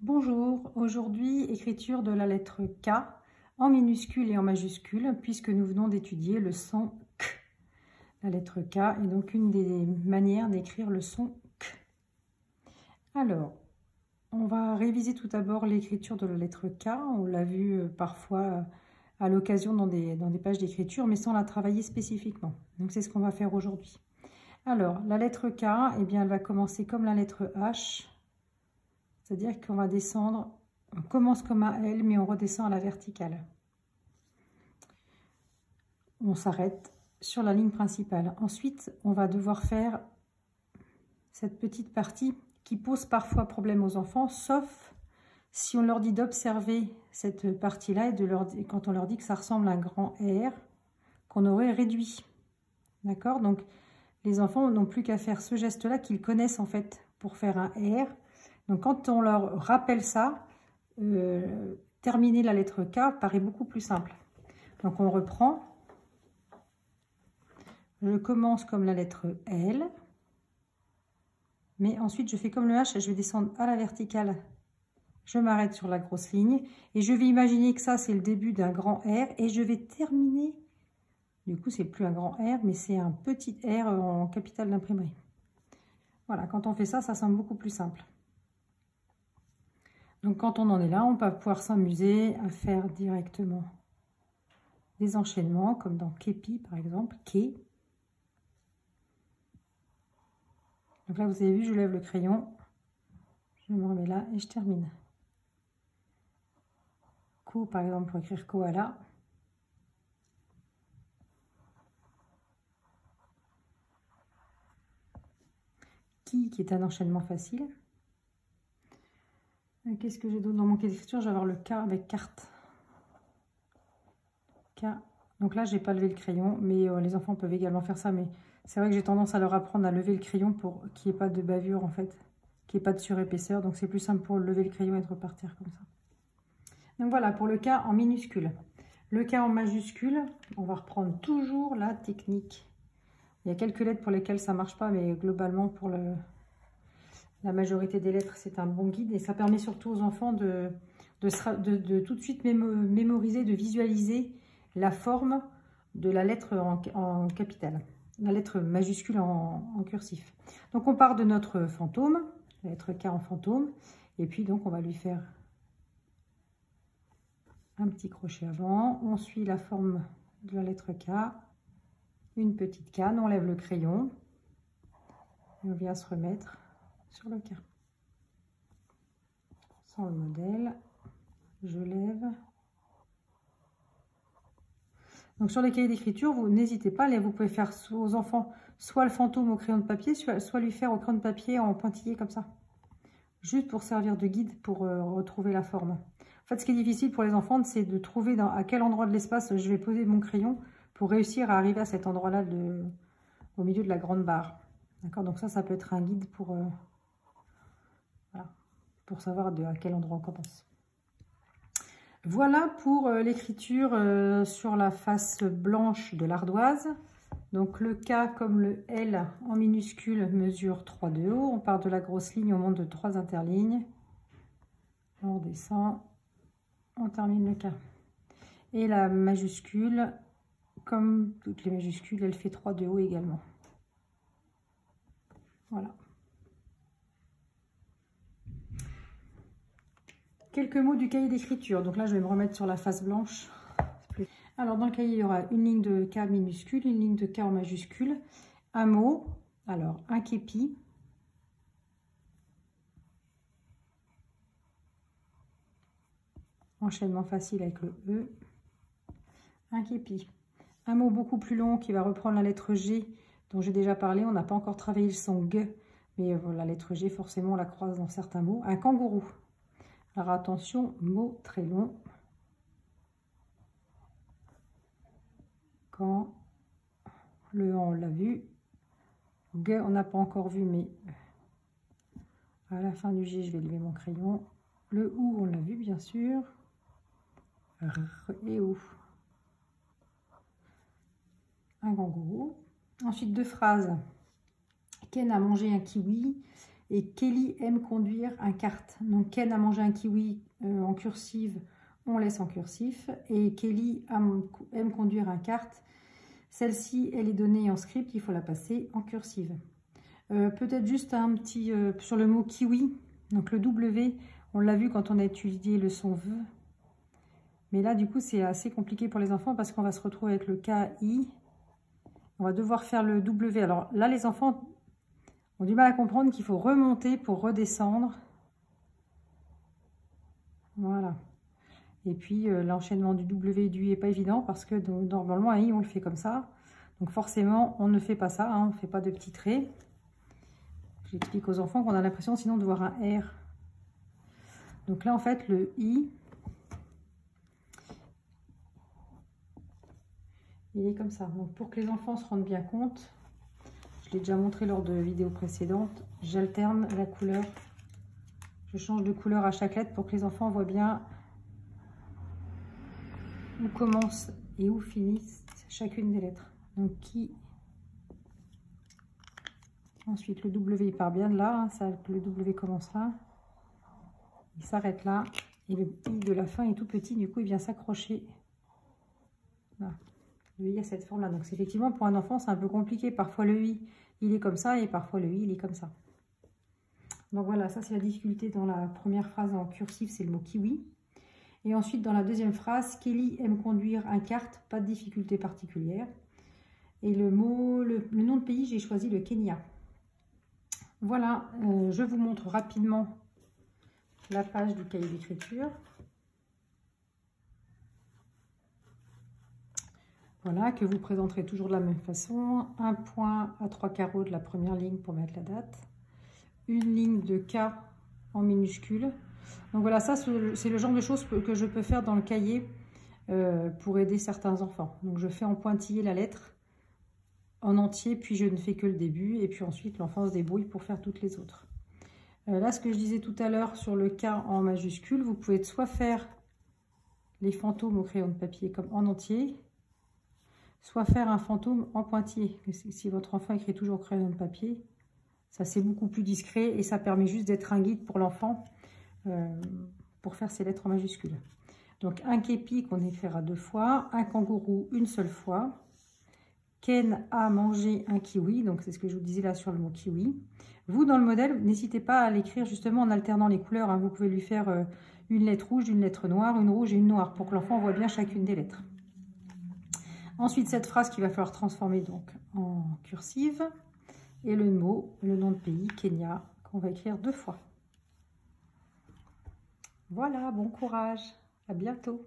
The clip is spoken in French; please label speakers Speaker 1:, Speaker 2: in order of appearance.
Speaker 1: Bonjour, aujourd'hui écriture de la lettre K en minuscule et en majuscule puisque nous venons d'étudier le son K. La lettre K est donc une des manières d'écrire le son K. Alors, on va réviser tout d'abord l'écriture de la lettre K. On l'a vu parfois à l'occasion dans des pages d'écriture mais sans la travailler spécifiquement. Donc c'est ce qu'on va faire aujourd'hui. Alors, la lettre K, eh bien, elle va commencer comme la lettre H. C'est-à-dire qu'on va descendre, on commence comme un L, mais on redescend à la verticale. On s'arrête sur la ligne principale. Ensuite, on va devoir faire cette petite partie qui pose parfois problème aux enfants, sauf si on leur dit d'observer cette partie-là et quand on leur dit que ça ressemble à un grand R, qu'on aurait réduit. D'accord? Donc, les enfants n'ont plus qu'à faire ce geste-là qu'ils connaissent en fait pour faire un R. Donc, quand on leur rappelle ça, terminer la lettre K paraît beaucoup plus simple. Donc, on reprend. Je commence comme la lettre L. Mais ensuite, je fais comme le H et je vais descendre à la verticale. Je m'arrête sur la grosse ligne. Et je vais imaginer que ça, c'est le début d'un grand R. Et je vais terminer. Du coup, c'est plus un grand R, mais c'est un petit R en capitale d'imprimerie. Voilà, quand on fait ça, ça semble beaucoup plus simple. Donc, quand on en est là, on va pouvoir s'amuser à faire directement des enchaînements, comme dans Képi, par exemple, Ké. Donc là, vous avez vu, je lève le crayon, je me remets là et je termine. Ko, par exemple, pour écrire koala. Qui est un enchaînement facile. Qu'est-ce que j'ai d'autre dans mon cahier d'écriture? Je vais avoir le K avec carte. K. Donc là, j'ai pas levé le crayon, mais les enfants peuvent également faire ça. Mais c'est vrai que j'ai tendance à leur apprendre à lever le crayon pour qu'il n'y ait pas de bavure, en fait, qu'il n'y ait pas de surépaisseur. Donc c'est plus simple pour lever le crayon et de repartir comme ça. Donc voilà, pour le K en minuscule. Le K en majuscule, on va reprendre toujours la technique. Il y a quelques lettres pour lesquelles ça ne marche pas, mais globalement, pour la majorité des lettres, c'est un bon guide. Et ça permet surtout aux enfants de tout de suite mémoriser, de visualiser la forme de la lettre en capitale. La lettre majuscule en cursif. Donc, on part de notre fantôme, la lettre K en fantôme. Et puis, donc, on va lui faire un petit crochet avant. On suit la forme de la lettre K. Une petite canne, on lève le crayon. Et on vient se remettre sur le K. Sans le modèle, je lève. Donc sur les cahiers d'écriture, vous n'hésitez pas, vous pouvez faire aux enfants soit le fantôme au crayon de papier, soit lui faire au crayon de papier en pointillé comme ça. Juste pour servir de guide pour retrouver la forme. En fait, ce qui est difficile pour les enfants, c'est de trouver à quel endroit de l'espace je vais poser mon crayon pour réussir à arriver à cet endroit-là au milieu de la grande barre. D'accord? Donc ça peut être un guide pour savoir à quel endroit on commence. Voilà pour l'écriture sur la face blanche de l'ardoise. Donc le K comme le L en minuscule mesure 3 de haut. On part de la grosse ligne, on monte de 3 interlignes. On redescend, on termine le K. Et la majuscule, comme toutes les majuscules, elle fait 3 de haut également. Voilà. Quelques mots du cahier d'écriture. Donc là, je vais me remettre sur la face blanche. Alors, dans le cahier, il y aura une ligne de K minuscule, une ligne de K en majuscule, un mot. Alors, un képi. Enchaînement facile avec le E. Un képi. Un mot beaucoup plus long qui va reprendre la lettre G, dont j'ai déjà parlé. On n'a pas encore travaillé le son G, mais la lettre G, forcément, on la croise dans certains mots. Un kangourou. Alors attention, mot très long. Quand le on l'a vu. G, on n'a pas encore vu, mais à la fin du G, je vais lever mon crayon. Le OU, on l'a vu, bien sûr. R et OU. Un kangourou. Ensuite, deux phrases. Ken a mangé un kiwi. Et Kelly aime conduire un kart. Donc Ken a mangé un kiwi en cursive, on laisse en cursif. Et Kelly aime conduire un kart. Celle-ci, elle est donnée en script, il faut la passer en cursive. Peut-être juste un petit sur le mot kiwi. Donc le W, on l'a vu quand on a étudié le son V. Mais là, du coup, c'est assez compliqué pour les enfants parce qu'on va se retrouver avec le KI. On va devoir faire le W. Alors là, les enfants ont du mal à comprendre qu'il faut remonter pour redescendre. Voilà. Et puis, l'enchaînement du W et du I n'est pas évident parce que normalement, un I, on le fait comme ça. Donc forcément, on ne fait pas ça. Hein, on ne fait pas de petits traits. J'explique aux enfants qu'on a l'impression sinon de voir un R. Donc là, en fait, le I, il est comme ça. Donc pour que les enfants se rendent bien compte, je l'ai déjà montré lors de vidéos précédentes, j'alterne la couleur. Je change de couleur à chaque lettre pour que les enfants voient bien où commence et où finissent chacune des lettres. Donc qui. Ensuite le W il part bien de là, hein, ça, le W commence là. Il s'arrête là. Et le I de la fin est tout petit, du coup il vient s'accrocher. Là. Le I a cette forme là. Donc effectivement pour un enfant c'est un peu compliqué. Parfois le I il est comme ça et parfois le I il est comme ça. Donc voilà, ça c'est la difficulté dans la première phrase en cursif, c'est le mot kiwi. Et ensuite dans la deuxième phrase, Kelly aime conduire un kart, pas de difficulté particulière. Et le mot, le nom de pays, j'ai choisi le Kenya. Voilà, je vous montre rapidement la page du cahier d'écriture. Voilà, que vous présenterez toujours de la même façon. Un point à 3 carreaux de la première ligne pour mettre la date. Une ligne de K en minuscule. Donc voilà, ça c'est le genre de choses que je peux faire dans le cahier pour aider certains enfants. Donc je fais en pointillé la lettre en entier, puis je ne fais que le début. Et puis ensuite, l'enfant se débrouille pour faire toutes les autres. Là, ce que je disais tout à l'heure sur le K en majuscule, vous pouvez soit faire les fantômes au crayon de papier comme en entier, soit faire un fantôme en pointillé. Si votre enfant écrit toujours au crayon de papier, ça c'est beaucoup plus discret et ça permet juste d'être un guide pour l'enfant pour faire ses lettres en majuscules. Donc un képi qu'on écrira 2 fois, un kangourou une seule fois. Ken a mangé un kiwi, donc c'est ce que je vous disais là sur le mot kiwi. Vous, dans le modèle, n'hésitez pas à l'écrire justement en alternant les couleurs. Hein. Vous pouvez lui faire une lettre rouge, une lettre noire, une rouge et une noire pour que l'enfant voit bien chacune des lettres. Ensuite, cette phrase qu'il va falloir transformer donc en cursive. Et le mot, le nom de pays, Kenya, qu'on va écrire 2 fois. Voilà, bon courage, à bientôt.